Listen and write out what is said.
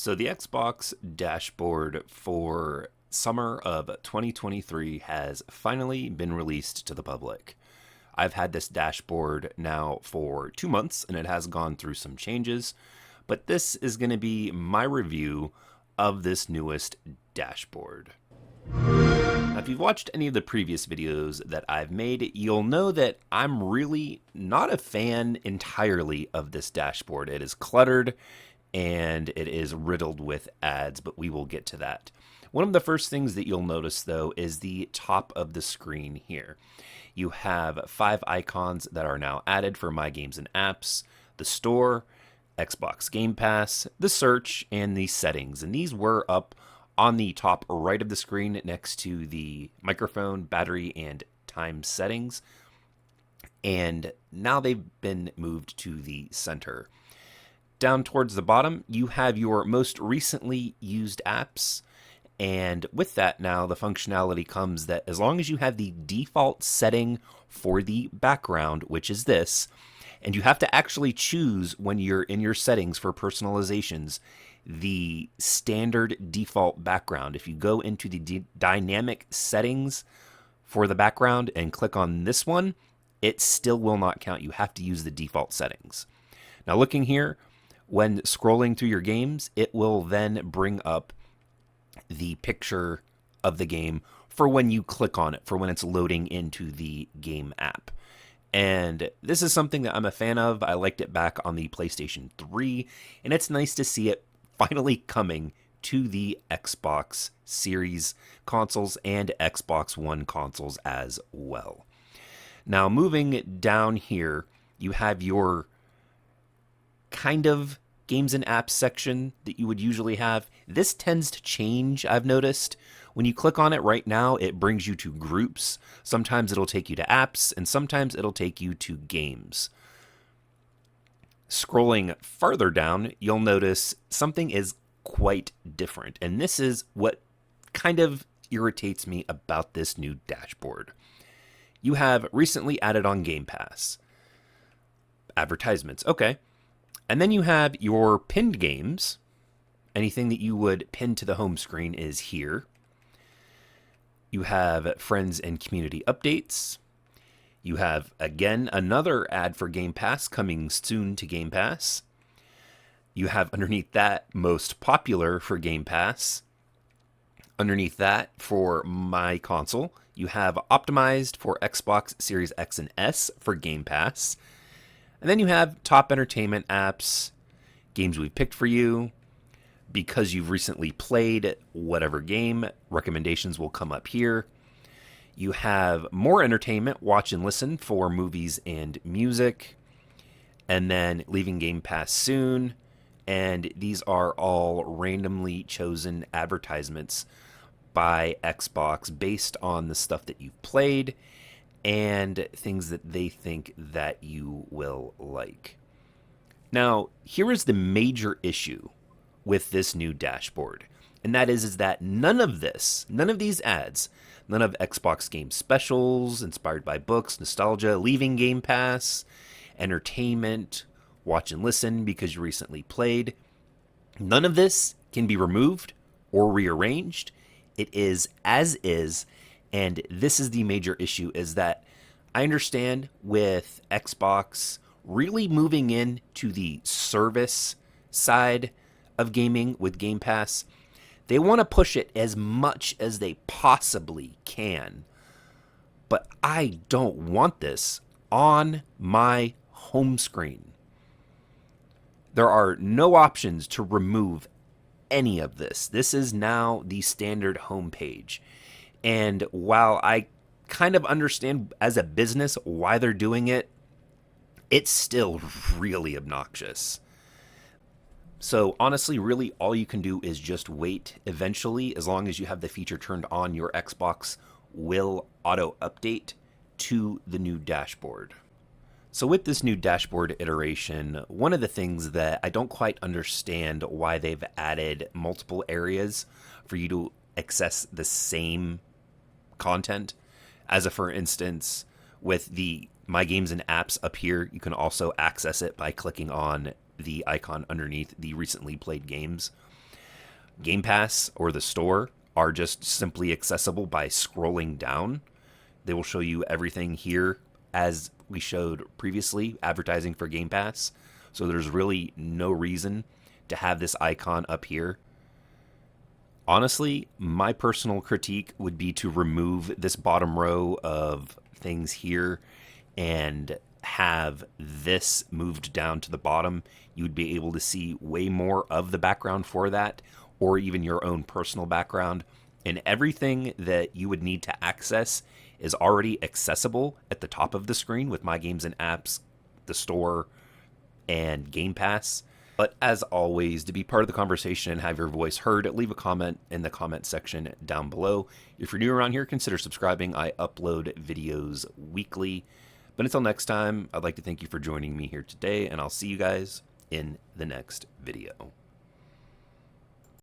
So the Xbox dashboard for summer of 2023 has finally been released to the public. I've had this dashboard now for 2 months and it has gone through some changes, but this is going to be my review of this newest dashboard. Now, if you've watched any of the previous videos that I've made, you'll know that I'm really not a fan entirely of this dashboard. It is cluttered and it is riddled with ads, but we will get to that. One of the first things that you'll notice, though, is the top of the screen here. You have 5 icons that are now added for My Games and Apps, the store, Xbox Game Pass, the search, and the settings. And these were up on the top right of the screen next to the microphone, battery, and time settings. And now they've been moved to the center. Down towards the bottom, you have your most recently used apps. And with that now, the functionality comes that as long as you have the default setting for the background, which is this, and you have to actually choose when you're in your settings for personalizations, the standard default background. If you go into the dynamic settings for the background and click on this one, it still will not count. You have to use the default settings. Now looking here, when scrolling through your games, it will then bring up the picture of the game for when you click on it, for when it's loading into the game app. And this is something that I'm a fan of. I liked it back on the PlayStation 3, and it's nice to see it finally coming to the Xbox Series consoles and Xbox One consoles as well. Now, moving down here, you have your kind of games and apps section that you would usually have. This tends to change, I've noticed. When you click on it right now, it brings you to groups. Sometimes it'll take you to apps, and sometimes it'll take you to games. Scrolling farther down, you'll notice something is quite different. And this is what kind of irritates me about this new dashboard. You have recently added on Game Pass. Advertisements, okay. And then you have your pinned games. Anything that you would pin to the home screen is here. You have friends and community updates. You have, again, another ad for Game Pass coming soon to Game Pass. You have underneath that, most popular for Game Pass. Underneath that, for my console, you have optimized for Xbox Series X and S for Game Pass. And then you have top entertainment apps, games we've picked for you. Because you've recently played whatever game, recommendations will come up here. You have more entertainment, watch and listen for movies and music. And then leaving Game Pass soon. And these are all randomly chosen advertisements by Xbox based on the stuff that you've played and things that they think that you will like. Now, here is the major issue with this new dashboard, and that is that none of these ads, none of Xbox game specials, inspired by books, nostalgia, leaving Game Pass, entertainment, watch and listen because you recently played, none of this can be removed or rearranged. It is as is. And this is the major issue, is that I understand with Xbox really moving into the service side of gaming with Game Pass, they want to push it as much as they possibly can. But I don't want this on my home screen. There are no options to remove any of this. This is now the standard homepage. And while I kind of understand as a business why they're doing it, it's still really obnoxious. So honestly, really all you can do is just wait. Eventually, as long as you have the feature turned on, your Xbox will auto update to the new dashboard. So with this new dashboard iteration, one of the things that I don't quite understand why they've added multiple areas for you to access the same content. As a for instance, with the My Games and Apps up here, you can also access it by clicking on the icon underneath the recently played games. Game Pass or the store are just simply accessible by scrolling down. They will show you everything here as we showed previously, advertising for Game Pass. So there's really no reason to have this icon up here. Honestly, my personal critique would be to remove this bottom row of things here and have this moved down to the bottom. You would be able to see way more of the background for that, or even your own personal background. And everything that you would need to access is already accessible at the top of the screen with My Games and Apps, the store, and Game Pass. But as always, to be part of the conversation and have your voice heard, leave a comment in the comment section down below. If you're new around here, consider subscribing. I upload videos weekly. But until next time, I'd like to thank you for joining me here today, and I'll see you guys in the next video.